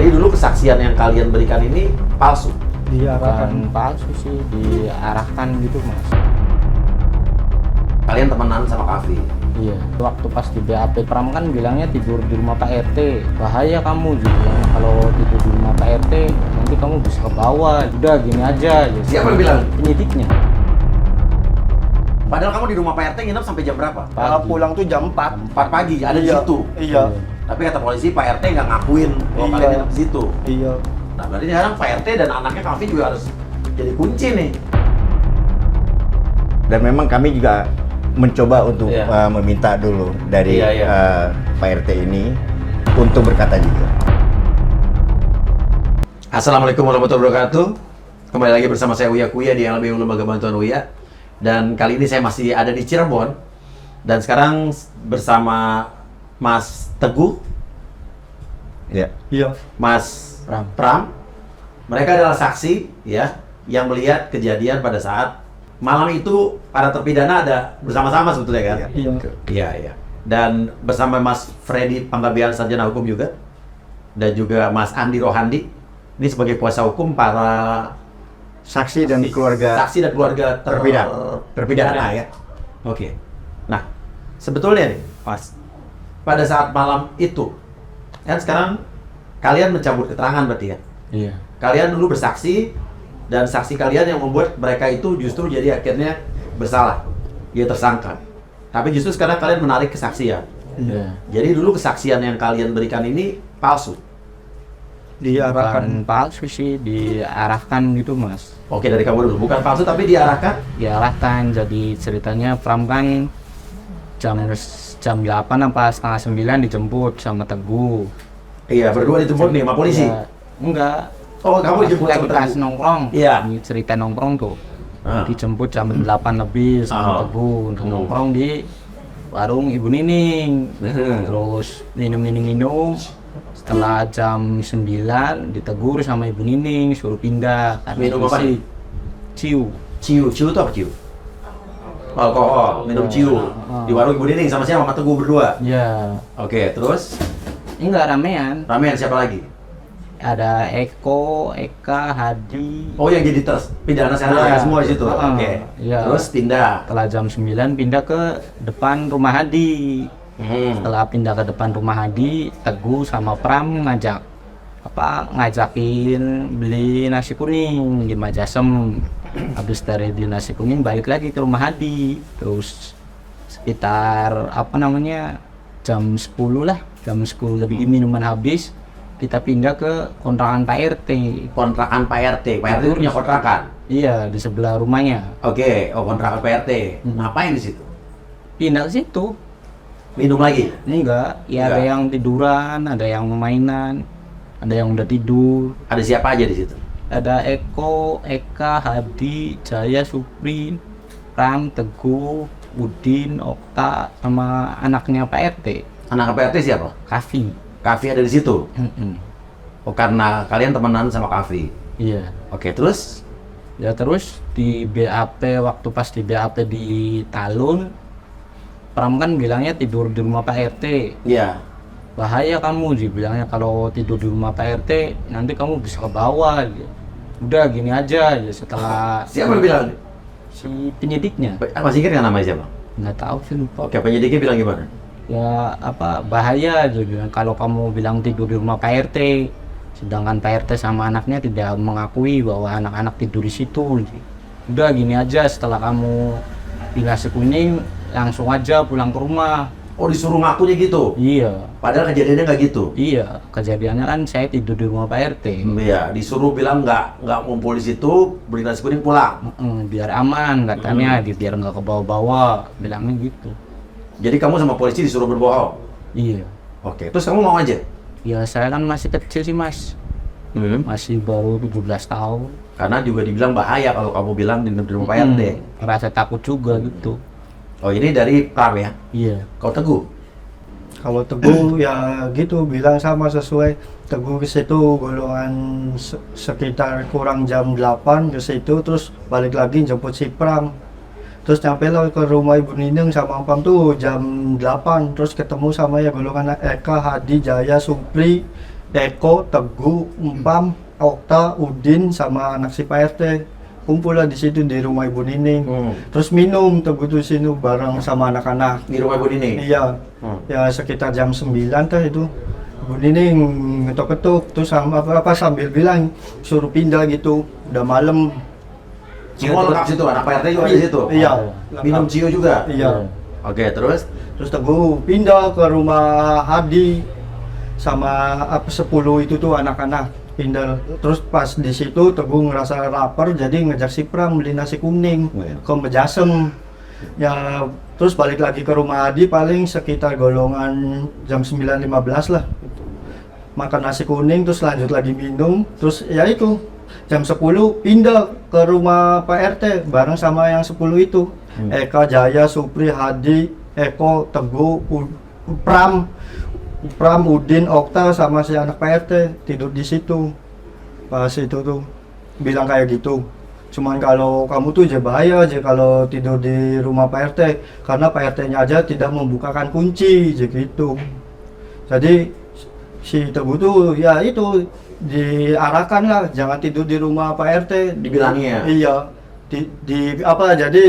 Jadi dulu kesaksian yang kalian berikan ini palsu? Bukan palsu sih, diarahkan gitu mas. Kalian temenan sama Kavi? Iya. Waktu pas di BAP Pram kan bilangnya tidur di rumah Pak RT. Bahaya kamu gitu. Kalau tidur di rumah Pak RT nanti kamu bisa ke bawah. Udah gini aja. Ya, siapa yang bilang? Penyidiknya. Padahal kamu di rumah Pak RT nginep sampai jam berapa? Pulang tuh jam 4. 4 pagi, ada di situ? Iya. Tapi kata polisi Pak RT nggak ngakuin kalau Iya. kalian nginep di situ. Iya. Nah berarti sekarang Pak RT dan anaknya Kavi juga harus jadi kunci nih. Dan memang kami juga mencoba untuk meminta dulu dari Pak RT ini untuk berkata juga. Assalamualaikum warahmatullahi wabarakatuh. Kembali lagi bersama saya Uya Kuya di LBU Lembaga Bantuan Uya. Dan kali ini saya masih ada di Cirebon. Dan sekarang bersama Mas Teguh, Iya. Mas Pram. Mereka adalah saksi ya yang melihat kejadian pada saat malam itu para terpidana ada bersama-sama sebetulnya kan? Iya. Iya. Dan bersama Mas Freddy Panggabean Sarjana Hukum juga, dan juga Mas Andi Rohandi. Ini sebagai kuasa hukum para Saksi dan keluarga terpidana ya. Oke. Nah, sebetulnya nih, Mas, pada saat malam itu, kan sekarang kalian mencabut keterangan berarti ya? Iya. Kalian dulu bersaksi, dan saksi kalian yang membuat mereka itu justru jadi akhirnya bersalah, dia tersangka. Tapi justru sekarang kalian menarik kesaksian. Iya. Jadi dulu kesaksian yang kalian berikan ini palsu. Bukan palsu sih, diarahkan gitu mas. Oke, dari kamu dulu. Bukan palsu tapi diarahkan? Diarahkan. Jadi ceritanya Pram kan jam 8 apa setengah 9 dijemput sama Teguh. Iya, berdua dijemput nih sama polisi? Ya, enggak. Oh, kamu dijemput lagi sama pas Teguh? nongkrong. Iya. Ini cerita nongkrong tuh. Ah. Dijemput jam 8 lebih sama Teguh. Nongkrong di warung Ibu Nining. Terus minum. Setelah jam 9 ditegur sama Ibu Nining suruh pindah. Minum apa nih? Ciu. Ciu itu apa ciu? Alkohol, minum ciu. Di warung Ibu Nining sama siapa? Sama Teguh berdua? Ya. Oke, terus? Enggak ramean. Ramean siapa lagi? Ada Eko, Eka, Hadi. Oh, yang jadi terpidana sekarang semua di situ? Oke. Iya. Terus pindah? Setelah jam 9 pindah ke depan rumah Hadi. Setelah pindah ke depan rumah Hadi, Teguh sama Pram ngajakin beli nasi kuning di Majasem. Habis dari beli nasi kuning balik lagi ke rumah Hadi. Terus sekitar jam 10 lah, jam 10 lebih minuman habis, kita pindah ke kontrakan Pak RT. Kontrakan Pak RT. Pak RT punya kontrakan? Iya, di sebelah rumahnya. Oke, kontrakan Pak RT. Ngapain di situ? Pindah ke situ. Minum lagi? Enggak, ya ada yang tiduran, ada yang mainan, ada yang udah tidur. Ada siapa aja di situ? Ada Eko, Eka, Hadi, Jaya, Supri, Pram, Teguh, Udin, Okta, sama anaknya Pak RT. Anak Pak RT siapa? Kavi. Kavi ada di situ? Oh, karena kalian temenan sama Kavi? Iya. Oke, terus? Ya terus di BAP, waktu pas di BAP di Talun, Pram kan bilangnya tidur di rumah Pak RT. Iya. Bahaya kamu sih bilangnya, kalau tidur di rumah Pak RT nanti kamu bisa ke bawah. Udah gini aja ya. Setelah Siapa yang bilang? si penyidiknya, Masih ingat nggak namanya siapa? nggak tahu sih, lupa. Oke, penyidiknya bilang gimana? Ya bahaya aja bilang, kalau kamu bilang tidur di rumah Pak RT, sedangkan Pak RT sama anaknya tidak mengakui bahwa anak-anak tidur di situ. Udah gini aja, setelah kamu beli nasi kuning langsung aja pulang ke rumah. Oh, disuruh ngakunya gitu? Iya. Padahal kejadiannya nggak gitu? Iya, kejadiannya kan saya tidur di rumah Pak RT. Iya, disuruh bilang nggak ngumpul di situ, beli nasi kuning pulang. Biar aman katanya, biar nggak ke bawah-bawah, bilangnya gitu. Jadi kamu sama polisi disuruh berbohong? Iya. Oke, terus kamu mau aja? Ya saya kan masih kecil sih mas, masih baru 17 tahun. Karena juga dibilang bahaya kalau kamu bilang di rumah Pak RT. Rasa takut juga gitu. Oh, ini dari Pram ya? Iya. Kau Teguh? Kalau Teguh ya gitu bilang sama sesuai. Teguh ke situ golongan sekitar kurang jam 8 ke situ, terus balik lagi jemput si Pram. Terus nyampe lo ke rumah Ibu Nining sama Pram tuh jam 8, terus ketemu sama ya golongan Eka, Hadi, Jaya, Supri, Eko, Teguh, Empam, Okta, Udin sama anak si Pak RT. Kumpul lah di situ di rumah Ibu Nining. Terus minum Teguh tuh sini bareng sama anak-anak. Di rumah Ibu Nining? Iya. Ya sekitar jam 9 tuh itu. Ibu Nining ngetok-ketuk terus sama apa sambil bilang suruh pindah gitu. Udah malam. Semua lengkap situ, anak Pak RT juga di situ? Iya. Minum cio juga? Iya. Oke, terus? Terus Teguh pindah ke rumah Hadi sama 10 itu tuh anak-anak pindah. Terus pas di situ Teguh ngerasa lapar jadi ngajak si Pram beli nasi kuning ke Mejasem. Ya terus balik lagi ke rumah Hadi paling sekitar golongan jam 9.15 lah. Makan nasi kuning terus lanjut lagi minum. Terus ya itu jam 10 pindah ke rumah Pak RT bareng sama yang 10 itu. Eka, Jaya, Supri, Hadi, Eko, Teguh, Pram, Udin, Okta sama si anak Pak RT tidur di situ. Pas itu tuh bilang kayak gitu. Cuman kalau kamu tuh aja bahaya aja kalau tidur di rumah Pak RT karena Pak RT-nya aja tidak membukakan kunci aja gitu. Jadi si Teguh tuh ya itu diarahkan lah jangan tidur di rumah Pak RT. Dibilangnya? Iya. Di apa jadi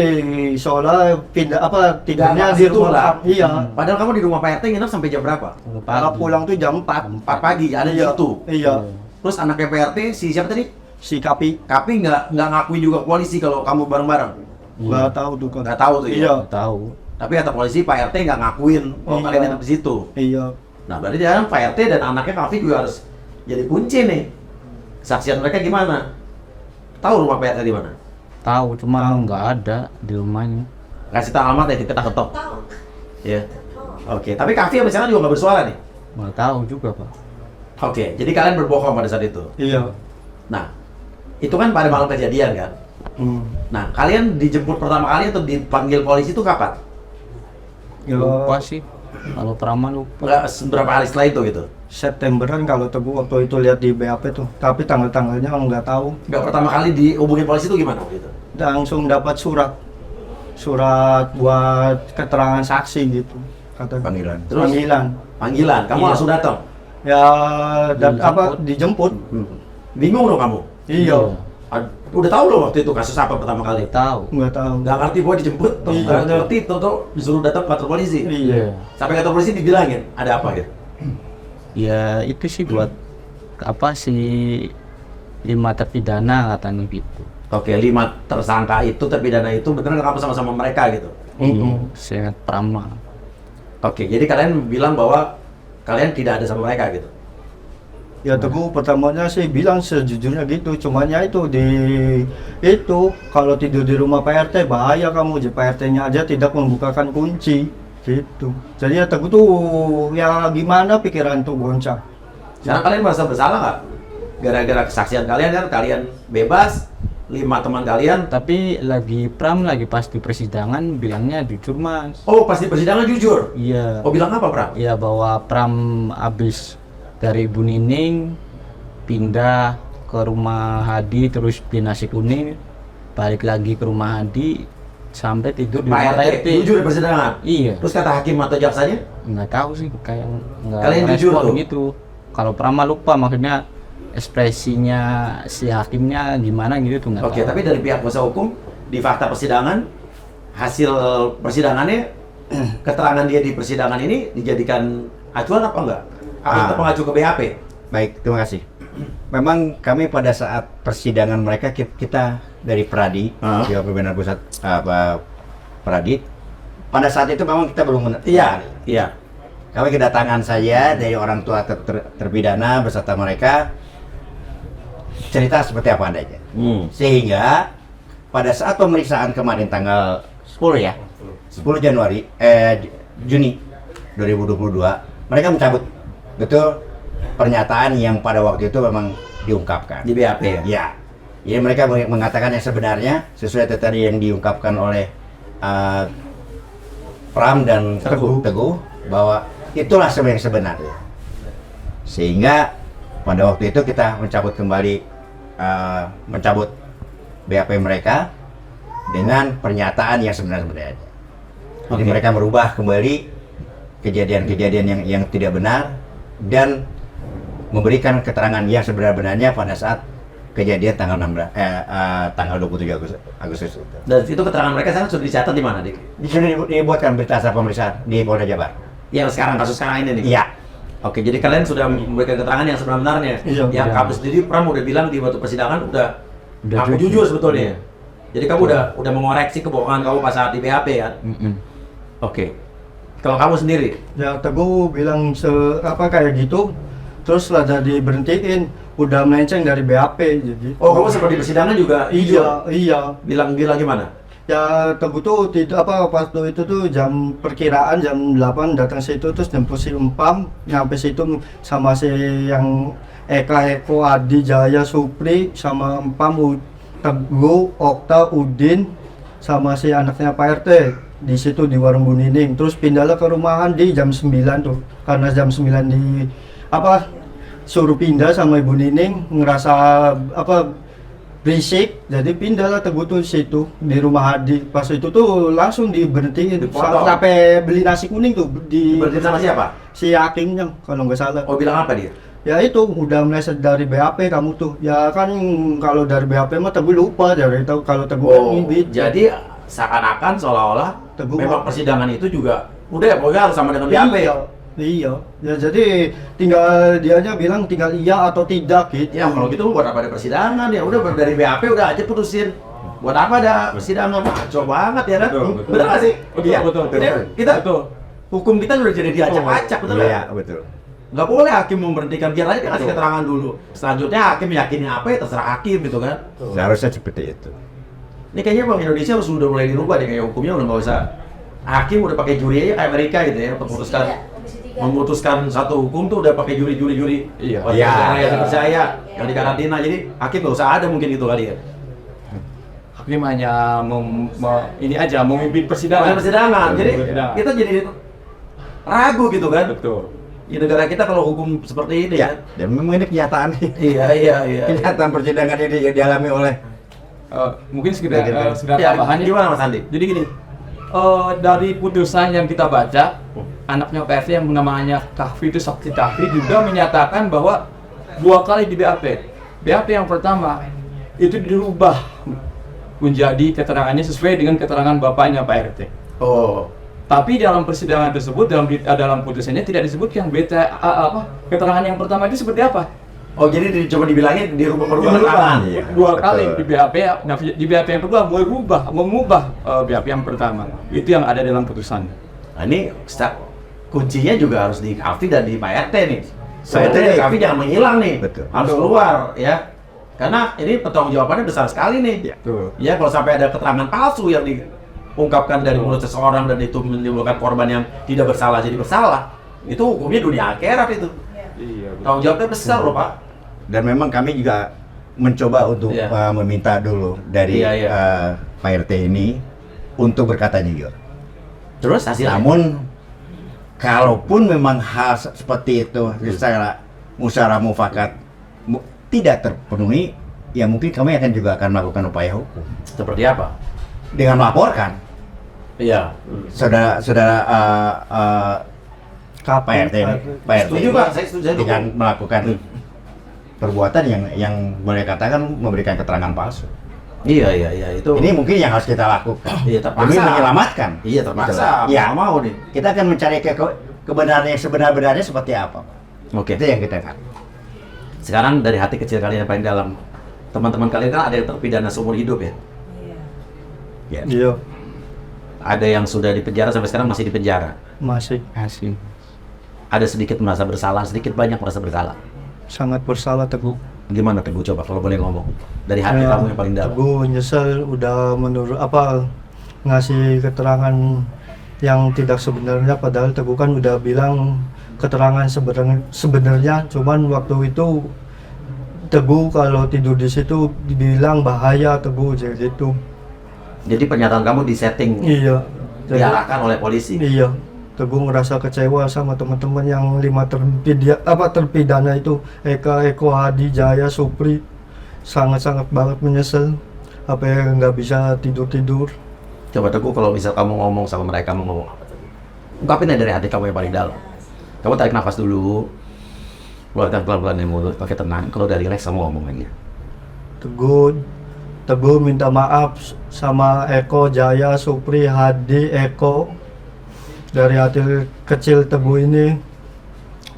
seolah pindah apa tidurnya di rumah lah. Iya. Padahal kamu di rumah Pak RT nginep sampai jam berapa? Kalau pulang tuh jam 4. 4 pagi, ada di Iya. situ. Iya. Terus anaknya Pak RT, si siapa tadi? Si Kapi Kapi nggak ngakuin juga ke polisi kalau kamu bareng-bareng? nggak tahu tuh kan. Nggak tahu tuh ya? Iya. Tahu. Tapi kata polisi Pak RT nggak ngakuin kalau Iya. kalian nginep di situ. Iya. Nah berarti sekarang Pak RT dan anaknya Kapi juga harus jadi kunci nih. Kesaksian mereka gimana? Tahu rumah Pak RT di mana? Tahu, cuma nggak ada di rumahnya. Kasih tahu alamat ya, kita ketok. Ya. Oke, tapi Kavi sampai sekarang juga nggak bersuara nih. Nggak tahu juga, Pak. Oke, jadi kalian berbohong pada saat itu. Iya. Nah, itu kan pada malam kejadian kan. Nah, kalian dijemput pertama kali atau dipanggil polisi itu kapan? Ya, Lupa sih. Kalau Prama lupa. Nggak berapa hari setelah itu gitu? Septemberan kalau Teguh waktu itu lihat di BAP tuh. Tapi tanggal-tanggalnya nggak tahu. Nggak pertama kali dihubungin polisi itu gimana waktu itu? Langsung dapat surat buat keterangan saksi gitu. Kata Panggilan. Terus? Panggilan, kamu Iya. langsung datang? Ya dijemput. Bingung dong kamu? Iya. Udah tahu loh waktu itu kasus apa pertama kali? Tahu. Nggak tahu. Nggak ngerti bahwa dijemput, terus Iya. nggak ngerti, terus disuruh datang ke kantor polisi. Iya. Sampai kantor polisi dibilangin, ada apa gitu? Ya itu sih buat apa sih 5 terpidana katanya gitu. Oke, 5 tersangka itu, terpidana itu beneran kamu sama-sama mereka gitu? Saya Prama. Oke, jadi kalian bilang bahwa kalian tidak ada sama mereka gitu? Ya Teguh pertamanya sih bilang sejujurnya gitu, cuman ya itu kalau tidur di rumah Pak RT bahaya kamu, Pak RT-nya aja tidak membukakan kunci gitu. Jadi ya Teguh tuh ya gimana pikiran tuh goncang. Sekarang kalian merasa bersalah nggak? Gara-gara kesaksian kalian kan, kalian bebas, 5 teman kalian. Tapi Pram lagi pas di persidangan bilangnya jujur, Mas. Oh, pas di persidangan jujur? Iya. Oh, bilang apa, Pram? Iya, bahwa Pram abis dari Ibu Nining pindah ke rumah Hadi terus beli nasi kuning, balik lagi ke rumah Hadi sampai tidur di rumah Pak RT, jujur di persidangan? Iya. Terus kata hakim atau jaksanya? Nggak tahu sih, kayak nggak Kalian jujur respon tuh? gitu. Kalau Prama lupa, maksudnya ekspresinya si hakimnya gimana gitu tuh nggak Oke, tahu. tapi dari pihak kuasa hukum, di fakta persidangan, hasil persidangannya, keterangan dia di persidangan ini dijadikan acuan apa enggak? Apa tetap mengacu ke BAP? Baik, terima kasih. Memang kami pada saat persidangan mereka, kita dari Pradi, Dewan Pembinaan Pusat Pradi, pada saat itu memang kita belum Iya. Kami kedatangan saja dari orang tua terpidana beserta mereka, cerita seperti apa adanya. Sehingga pada saat pemeriksaan kemarin tanggal 10 ya, 10 Juni 2022, mereka mencabut betul pernyataan yang pada waktu itu memang diungkapkan Di BAP ya? Ya, jadi mereka mengatakan yang sebenarnya sesuai tadi yang diungkapkan oleh Pram dan Teguh bahwa itulah yang sebenarnya. Sehingga pada waktu itu kita mencabut kembali mencabut BAP mereka dengan pernyataan yang sebenarnya. Jadi mereka merubah kembali kejadian-kejadian yang tidak benar dan memberikan keterangan yang sebenar-benarnya pada saat kejadian tanggal 27 Agustus itu. Dan itu keterangan mereka sekarang sudah dicatat di mana, Dik? Sudah dibuatkan berita acara pemeriksaan di Polda Jabar. Yang sekarang, kasus sekarang ini nih? Iya. Oke, jadi kalian sudah memberikan keterangan yang sebenarnya. Iya. Yang Iya. kamu sendiri Pram udah bilang di waktu persidangan udah aku jujur. jujur sebetulnya. Jadi kamu udah mengoreksi kebohongan kamu pas saat di BAP kan? Oke. Kalau kamu sendiri? Ya Teguh bilang kayak gitu, terus lah jadi berhentiin, udah melenceng dari BAP jadi. Oh, kamu seperti persidangan juga? Iya. Bilang gimana? Ya Teguh tuh tidak waktu itu tuh jam perkiraan jam 8 datang situ terus jemput si Empam, nyampe situ sama si yang Eko Adi Jaya Supri sama Empam Teguh, Okta, Udin sama si anaknya Pak RT di situ di warung Bu Nining. Terus pindahlah ke rumahan di jam 9 tuh karena jam 9 suruh pindah sama Ibu Nining ngerasa berisik, jadi pindahlah Teguh tuh situ di rumah Hadi. Pas itu tuh langsung diberhentiin Dipotong. sampai beli nasi kuning tuh Berarti sama siapa? si hakimnya kalau nggak salah. Oh, bilang apa dia? Ya itu udah meleset dari BAP kamu tuh. Ya kan kalau dari BAP mah Teguh lupa dari tahu kalau Teguh kan Oh, ngibit. jadi seakan-akan seolah-olah Teguh memang mah- persidangan itu juga udah ya pokoknya harus sama dengan BAP ya? Iya. Ya jadi tinggal dianya bilang tinggal iya atau tidak gitu. Ya kalau gitu buat apa ada persidangan ya udah dari BAP udah aja putusin. Buat apa ada persidangan? Maco banget ya kan? Betul. Bener nggak sih? Betul, Iya. betul. Jadi kita Betul. hukum kita udah jadi diacak-acak betul Iya, ya? betul. Nggak boleh hakim memberhentikan, biar aja dia kasih keterangan dulu. Selanjutnya hakim yakini apa ya terserah hakim gitu kan? Seharusnya seperti itu. Ini kayaknya Bang Indonesia harus udah mulai dirubah deh, kayak hukumnya udah nggak usah hakim udah pakai juri aja kayak Amerika gitu ya untuk memutuskan satu hukum tuh udah pakai juri. Iya. Oh, Iya. yang dipercaya, yang dikarantina, jadi hakim nggak usah ada mungkin gitu kali ya. Hakim hanya ini aja memimpin persidangan. Persidangan, jadi Persidangan. kita jadi ragu gitu kan. Betul. Di negara kita kalau hukum seperti ini Ya, kan. dan memang ini kenyataan. Iya. Kenyataan persidangan ini yang dialami oleh Mungkin sekedar Ya, tambahan. gimana Mas Andi? Jadi gini, dari putusan yang kita baca, anaknya PRT yang namanya Kahfi itu saksi Kahfi juga menyatakan bahwa 2 kali di BAP. BAP yang pertama itu dirubah menjadi keterangannya sesuai dengan keterangan bapaknya Pak RT. Oh, Tapi dalam persidangan tersebut dalam putusannya tidak disebutkan keterangan yang pertama itu seperti apa. oh jadi coba dibilangin dirubah keterangan. Iya, 2 kali betul. di BAP, nah di BAP yang kedua mengubah BAP yang pertama. Itu yang ada dalam putusan. Nah, ini kuncinya juga harus di Kavi dan di Pak RT nih. Pak RT Sebetulnya Kavi jangan menghilang nih, Betul. harus keluar ya. Karena ini pertanggungjawabannya besar sekali nih. Ya kalau sampai ada keterangan palsu yang diungkapkan dari mulut seseorang dan itu menimbulkan korban yang tidak bersalah jadi bersalah, itu hukumnya dunia akhirat itu. Iya. Tanggung jawabnya besar loh Pak. dan memang kami juga mencoba untuk Iya. meminta dulu dari Iya. Pak RT ini untuk berkata jujur. Terus hasilnya? Namun kalaupun memang hal seperti itu secara musyawarah mufakat tidak terpenuhi, ya mungkin kami juga akan melakukan upaya hukum Seperti apa? dengan melaporkan Iya. saudara Pak RT ini, Pak RT Setuju ini Pak, saya setuju. Saya dengan dukung. melakukan perbuatan yang boleh katakan memberikan keterangan palsu. Iya itu. Ini mungkin yang harus kita lakukan Iya, terpaksa. demi menyelamatkan. Iya terpaksa. Ya, Mau nih. kita akan mencari kebenaran yang sebenar-benarnya seperti apa. Oke. Itu yang kita kan. Sekarang dari hati kecil kalian yang paling dalam, teman-teman kalian kan ada yang terpidana seumur hidup ya. Ya. Iya, Ada yang sudah di penjara sampai sekarang masih di penjara. masih Asing. Ada sedikit merasa bersalah, sedikit banyak merasa bersalah. sangat bersalah Teguh. Gimana Teguh coba kalau boleh ngomong dari hati kamu yang paling dalam? Teguh nyesel udah ngasih keterangan yang tidak sebenarnya, padahal Teguh kan udah bilang keterangan sebenarnya, cuman waktu itu Teguh kalau tidur di situ dibilang bahaya Teguh jadi gitu. Jadi pernyataan kamu disetting, Iya. diarahkan oleh polisi. Iya. Teguh ngerasa kecewa sama teman-teman yang 5 terpidana itu, Eko Hadi Jaya Supri. Sangat-sangat banget menyesal apa yang nggak bisa tidur. Coba Teguh kalau misal kamu ngomong sama mereka, kamu ngomong apa? Ungkapin aja dari hati kamu yang paling dalam. Kamu tarik nafas dulu. Keluarkan pelan-pelan dari mulut, pakai tenang. Kalau udah relax, kamu ngomong aja. Teguh minta maaf sama Eko, Jaya, Supri, Hadi, Eko. Dari hati kecil Teguh ini,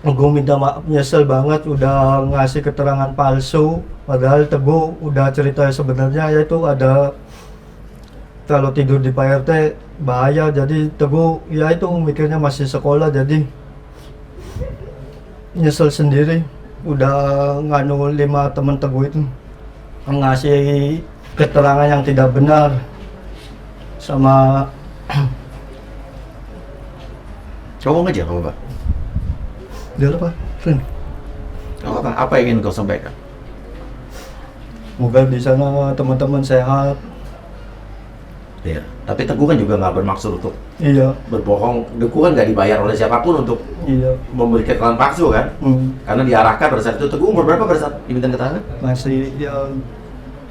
Teguh minta maaf, nyesel banget udah ngasih keterangan palsu. Padahal Teguh udah cerita sebenarnya, yaitu ada kalau tidur di Pak RT bahaya. Jadi Teguh ya itu mikirnya masih sekolah, jadi nyesel sendiri udah nganu 5 temen Teguh itu ngasih keterangan yang tidak benar sama Ngomong aja, kamu Pak. dia apa? Friend. Apa yang ingin kau sampaikan? Moga di sana teman-teman sehat. Iya. Tapi Teguh kan juga nggak bermaksud untuk Iya, berbohong. Teguh kan nggak dibayar oleh siapapun untuk iya. memberi keterangan palsu kan? Karena diarahkan pada saat itu. Teguh umur berapa pada saat diminta keterangan? Masih ya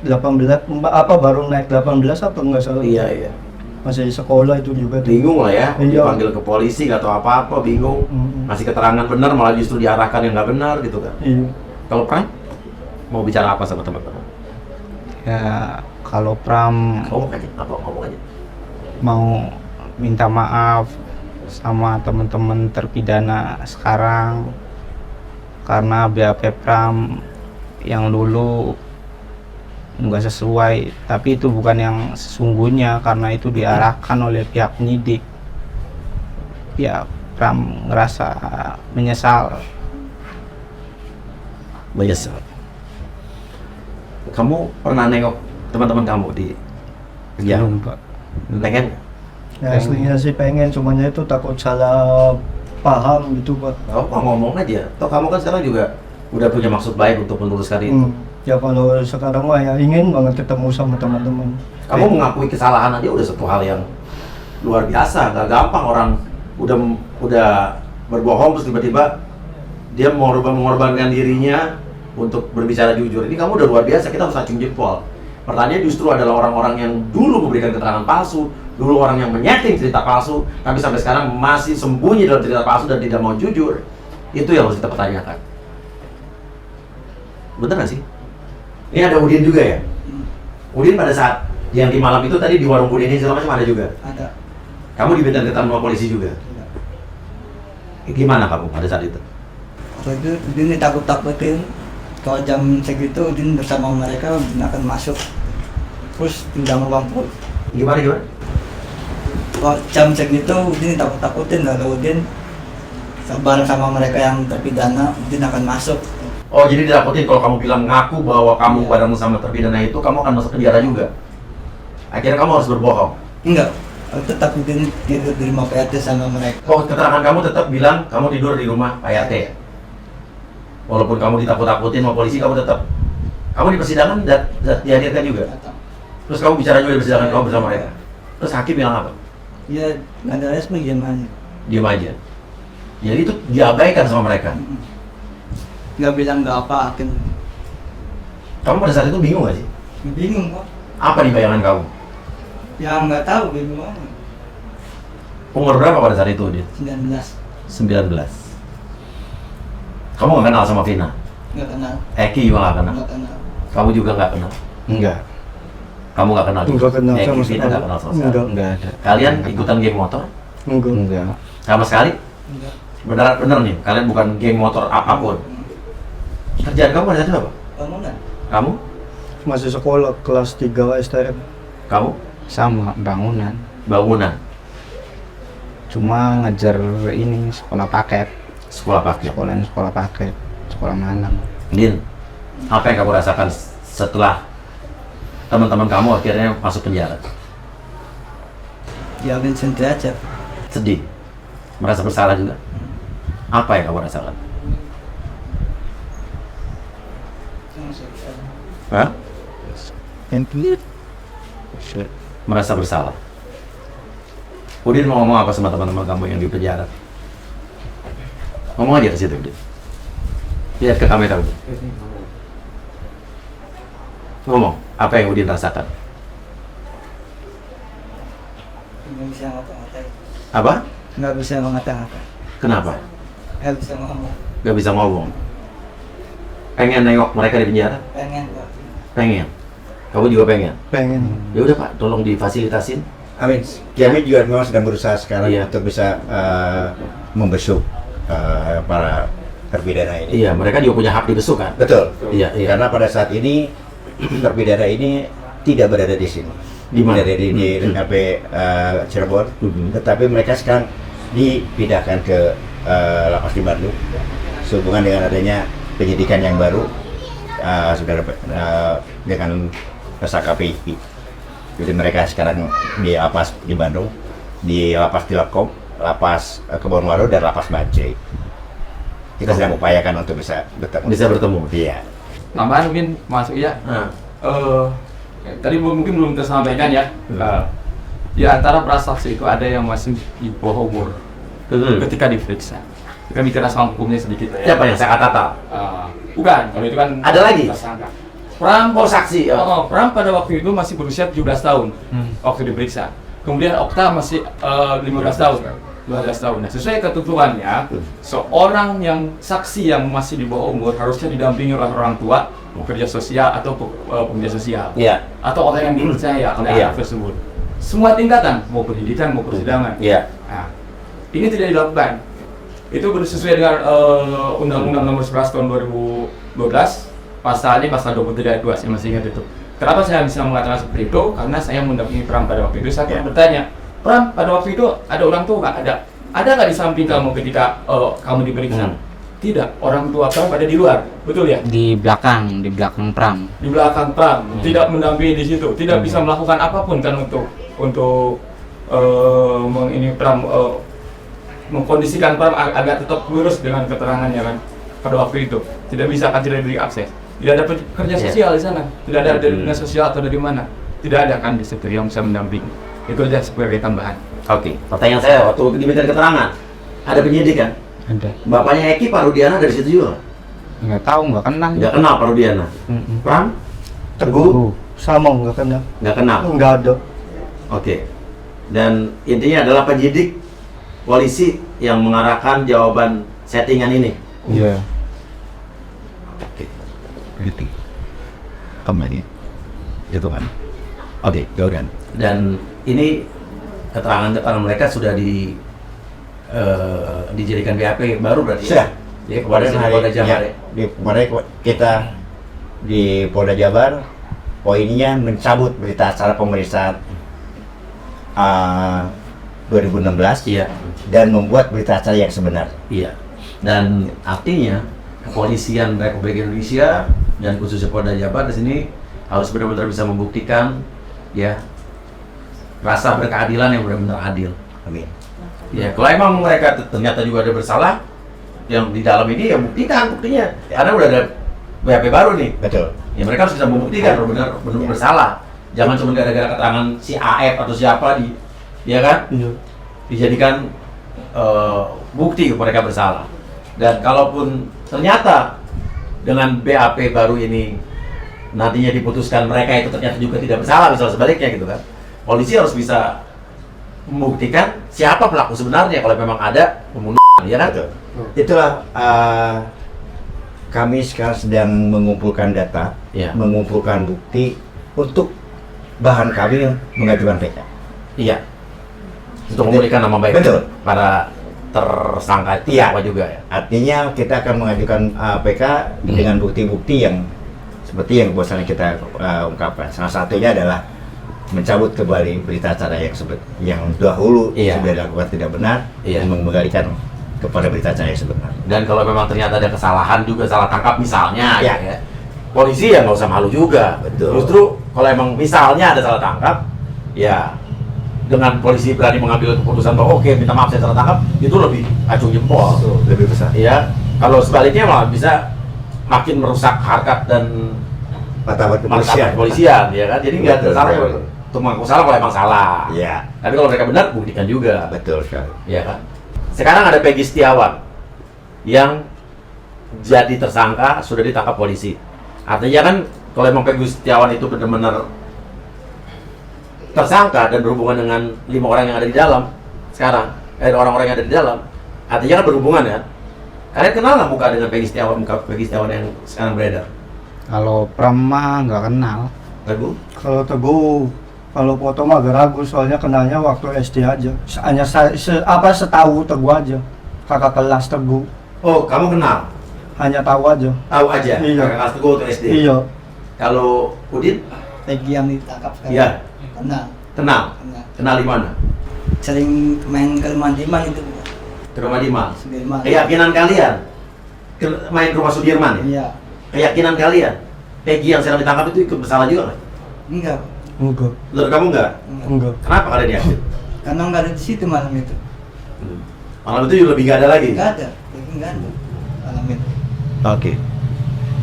18 apa baru naik 18 apa enggak salah. Iya. Masih sekolah itu juga tuh. Bingung lah ya, Iya. dipanggil ke polisi nggak tahu apa-apa, bingung. Ngasih keterangan benar malah justru diarahkan yang nggak benar gitu kan. Iya. Kalau Pram mau bicara apa sama teman-teman? Ya kalau Pram Ngomong aja, ngomong aja. mau minta maaf sama teman-teman terpidana sekarang karena BAP Pram yang dulu nggak sesuai, tapi itu bukan yang sesungguhnya karena itu diarahkan oleh pihak penyidik. Ya Pram ngerasa menyesal. Menyesal. Kamu pernah nengok teman-teman kamu di penjara? Belum, Pak. Pengen? Ya aslinya sih pengen, cumanya itu takut salah paham gitu Pak. Kamu ngomong aja. Toh kamu kan sekarang juga udah punya maksud baik untuk meluruskan itu. Ya kalau sekarang mah ya ingin banget ketemu sama teman-teman. Kamu mengakui kesalahan aja udah satu hal yang luar biasa. Gak gampang orang udah berbohong terus tiba-tiba dia mengorbankan dirinya untuk berbicara jujur. Ini kamu udah luar biasa, kita harus acung jempol. Pertanyaan justru adalah orang-orang yang dulu memberikan keterangan palsu, dulu orang yang menyeting cerita palsu, tapi sampai sekarang masih sembunyi dalam cerita palsu dan tidak mau jujur. Itu yang harus kita pertanyakan. Bener nggak sih? Ini ada Udin juga ya? Udin pada saat yang di malam itu tadi di warung Udin ini segala macam ada juga? Ada. Kamu diminta ketemu sama polisi juga? Gimana kamu pada saat itu? Waktu itu Udin ditakut-takutin kalau jam segitu Udin bersama mereka Udin akan masuk terus undang uang pun. Gimana? Kalau jam segitu Udin ditakut-takutin kalau Udin bareng sama mereka yang terpidana Udin akan masuk. Oh, jadi ditakutin kalau kamu bilang ngaku bahwa kamu bareng sama terpidana itu, kamu akan masuk penjara juga. Akhirnya kamu harus berbohong. Enggak, aku tetap Udin tidur di rumah PRT sama mereka. Oh, keterangan kamu tetap bilang kamu tidur di rumah Pak RT. Walaupun kamu ditakut-takutin sama polisi, kamu tetap. Kamu di persidangan dihadirkan juga. Terus kamu bicara juga di persidangan kamu bersama mereka. Terus hakim bilang apa? Ya, nggak ada respon gimana? Diam aja. Jadi itu diabaikan sama mereka. Nggak bilang nggak apa, hakim. Kamu pada saat itu bingung gak sih? Bingung kok. Apa di bayangan kamu? Ya nggak tahu gimana. Umur berapa pada saat itu, Dit? 19. 19. Kamu gak kenal sama Vina? Nggak kenal. Eki juga gak kenal? Nggak kenal. Kamu juga gak kenal? Enggak, Kamu gak kenal? Enggak kenal Eki, sama Vina sekali. gak kenal sama sekali? enggak ada. Kalian ikutan geng motor? Enggak. Sama sekali? Enggak. Bener nih, kalian bukan geng motor apapun. Kerjaan kamu pada saat itu apa? Bangunan. Kamu? Masih sekolah kelas 3 STM. Kamu? Sama bangunan. Bangunan? Cuma ngejar ini sekolah paket, Sekolah paket? sekolah paket, sekolah malam. Din, apa yang kamu rasakan setelah teman-teman kamu akhirnya masuk penjara? Ya sendiri aja. Sedih? Merasa bersalah juga? Apa yang kamu rasakan? Hah? Merasa bersalah? Udin mau ngomong apa sama teman-teman kamu yang di penjara? Ngomong aja ke situ, Udin. Lihat ke kamera, Udin. Ngomong, apa yang Udin rasakan? Nggak bisa ngata-ngatain. Apa? Nggak bisa ngata-ngatain. Kenapa? Nggak bisa ngomong. Gak bisa ngomong. pengen nengok mereka di penjara? pengen Pak. Pengen. Kamu juga pengen? pengen. Ya udah Pak, tolong difasilitasin. Amin. Kami juga memang sedang berusaha sekarang Iya. untuk bisa membesuk para terpidana ini. Iya, mereka juga punya hak dibesuk kan? Betul. Iya, iya. Karena pada saat ini terpidana ini tidak berada di sini. Di mana? Berada di LP Cirebon, tetapi mereka sekarang dipindahkan ke lapas di Bandung. Sehubungan dengan adanya penyidikan yang baru, dengan tersangka PI. Jadi mereka sekarang di lapas di Bandung, di lapas Tilapkom, lapas Kebonwaru, dan lapas Bancai. Kita sedang upayakan untuk bisa bertemu. Bisa bertemu. Iya. Tambahan mungkin masuk ya. Nah, Tadi mungkin belum tersampaikan ya. Di antara prasaksi itu ada yang masih di bawah umur ketika diperiksa. Kita bicara soal hukumnya sedikit ya. siapa yang saya kata? Bukan, kalau itu kan Ada lagi? tersangka. Pram, Oh, saksi. Pram pada waktu itu masih berusia 17 tahun waktu diperiksa. Kemudian Okta masih 15 tahun, 12 tahun. Nah, sesuai ketentuannya, seorang yang saksi yang masih di bawah umur harusnya didampingi oleh orang tua, pekerja sosial atau pekerja sosial, Iya. atau orang yang dipercaya oleh Iya. anak tersebut. Semua tingkatan, mau pendidikan, mau persidangan. Iya. Nah, ini tidak dilakukan. Itu sesuai dengan Undang-Undang Nomor 11 Tahun 2012, pasalnya pasal 23 ayat 2, saya masih ingat itu. Kenapa saya bisa mengatakan seperti itu? Karena saya mendampingi Pram pada waktu itu. Saya bertanya, Pram, pada waktu itu ada orang tua nggak? Ada. Ada nggak di samping kamu ketika kamu diperiksa? Tidak, orang tua Pram ada di luar, betul ya? Di belakang Pram. Di belakang Pram, tidak mendampingi di situ, tidak bisa melakukan apapun kan untuk mengkondisikan Pram agar tetap lurus dengan keterangannya kan pada waktu itu. Tidak bisa, kan tidak diberi akses. Tidak ada pekerja sosial di sana, tidak ada dari dinas sosial atau dari mana, tidak ada kan di situ yang bisa mendampingi. Itu aja sebagai tambahan. Oke. Pertanyaan saya waktu diminta keterangan, ada penyidik kan? Ada. Bapaknya Eki, Pak Rudiana dari situ juga? Nggak tahu, nggak kenal. Nggak kenal Pak Rudiana. Pram? Teguh? Sama nggak kenal. Nggak kenal. Nggak ada. Oke. Dan intinya adalah penyidik polisi yang mengarahkan jawaban settingan ini. Iya. Oke. Gitu. Kembali. Itu kan. Oke, Gauran. Dan ini keterangan mereka sudah dijadikan BAP baru berarti Sudah. ya? Kepada Polda Jabar ya? Kemarin kita di Polda Jabar, poinnya mencabut berita acara pemeriksaan 2016 Iya. dan membuat berita acara yang sebenar. Iya. Dan artinya kepolisian Republik Indonesia dan khususnya Polda Jabar di sini harus benar-benar bisa membuktikan ya rasa berkeadilan yang benar-benar adil. Amin. Ya, kalau emang mereka ternyata juga ada bersalah yang di dalam ini ya buktikan buktinya. Karena udah ada BAP baru nih. Betul. Ya mereka harus bisa membuktikan benar-benar bersalah. Jangan cuma gara-gara keterangan si AF atau siapa ya kan? Dijadikan bukti mereka bersalah. Dan kalaupun ternyata dengan BAP baru ini nantinya diputuskan mereka itu ternyata juga tidak bersalah, misalnya sebaliknya gitu kan, polisi harus bisa membuktikan siapa pelaku sebenarnya kalau memang ada pembunuhan, ya kan? Betul. Itulah kami sekarang sedang mengumpulkan data, Iya. mengumpulkan bukti untuk bahan kami mengajukan PK. Iya. Untuk memulihkan nama baik Betul. para tersangka itu Iya. apa juga ya. Artinya kita akan mengajukan PK dengan bukti-bukti yang seperti yang bosannya kita ungkapkan. Salah satunya adalah mencabut kembali berita acara yang dahulu Iya. sudah dilakukan tidak benar, Iya. dan mengembalikan kepada berita acara yang sebenar. Dan kalau memang ternyata ada kesalahan juga, salah tangkap misalnya, Iya. ya, polisi ya nggak usah malu juga. Betul. Justru kalau emang misalnya ada salah tangkap, ya dengan polisi berani mengambil keputusan bahwa oke minta maaf saya salah tangkap, itu lebih acung jempol. Lebih besar. Ya, kalau sebaliknya malah bisa makin merusak harkat dan Martabat martabat kepolisian. kepolisian, ya kan? Jadi nggak ada Betul, salah betul. untuk mengaku salah kalau emang salah. Iya. Tapi kalau mereka benar, buktikan juga. Betul sekali. Ya kan? Sekarang ada Peggy Setiawan yang jadi tersangka sudah ditangkap polisi. Artinya kan kalau emang Peggy Setiawan itu benar-benar tersangka dan berhubungan dengan 5 orang yang ada di dalam sekarang, orang-orang yang ada di dalam, artinya kan berhubungan ya. Kalian kenal nggak muka dengan Peggy Setiawan yang sekarang beredar? Kalau Pram mah nggak kenal. Teguh? Kalau Teguh, kalau foto mah agak ragu soalnya kenalnya waktu SD aja. Hanya setahu Teguh aja. Kakak kelas Teguh, Oh, kamu kenal? hanya tahu aja. Tahu aja? Iya. Kakak kelas Teguh waktu SD? Iya. Kalau Udin? Peggy yang ditangkap sekarang. Iya. Kenal. Kenal? Kenal. Kenal di mana? Sering main ke rumah Diman itu. Ke rumah Dimas? Sudirman. Keyakinan kalian? Main ke rumah Sudirman ya? Iya. Keyakinan kalian? Peggy yang sedang ditangkap itu ikut bersalah juga nggak? Enggak. Enggak. Menurut kamu nggak? Enggak. Kenapa kalian yakin? Karena nggak ada di situ malam itu. Malam itu juga lebih nggak ada lagi? Nggak ada. Peggy nggak ada malam itu. Oke.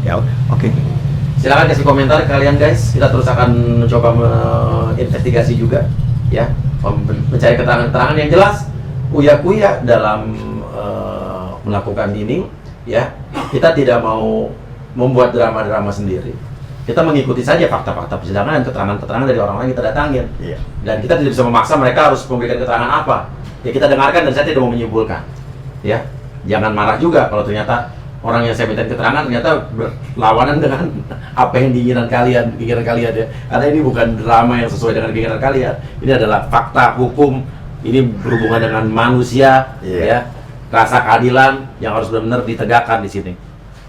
Ya, oke. Silakan kasih komentar kalian guys. Kita terus akan mencoba menginvestigasi juga, ya, mencari keterangan-keterangan yang jelas. Uya-kuya dalam melakukan ini, ya. Kita tidak mau membuat drama-drama sendiri. Kita mengikuti saja fakta-fakta persidangan dan keterangan-keterangan dari orang-orang yang kita datangin. Iya. Dan kita tidak bisa memaksa mereka harus memberikan keterangan apa. Ya kita dengarkan dan saya tidak mau menyimpulkan. Ya, jangan marah juga kalau ternyata orang yang saya minta keterangan ternyata berlawanan dengan apa yang pikiran kalian ya. Karena ini bukan drama yang sesuai dengan pikiran kalian. Ini adalah fakta hukum. Ini berhubungan dengan manusia, Iya. ya. Rasa keadilan yang harus benar-benar ditegakkan di sini.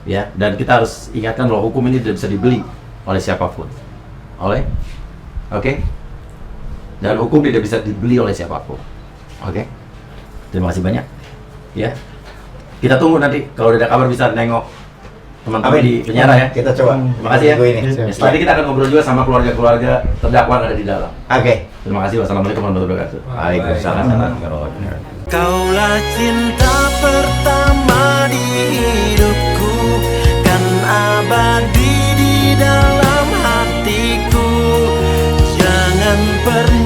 Ya, dan kita harus ingatkan bahwa hukum ini tidak bisa dibeli oleh siapapun. Oke? Dan hukum tidak bisa dibeli oleh siapapun. Oke? Terima kasih banyak. Ya. Kita tunggu nanti kalau ada kabar bisa nengok teman-teman Amin. di penjara ya. Kita coba. Terima kasih ya. Tunggu ini. Setelah ini kita akan ngobrol juga sama keluarga-keluarga terdakwa yang ada di dalam. Oke. Terima kasih. Wassalamualaikum warahmatullahi wabarakatuh. Waalaikumsalam warahmatullahi wabarakatuh. Kaulah cinta pertama di hidupku, kan abadi di dalam hatiku. Jangan pernah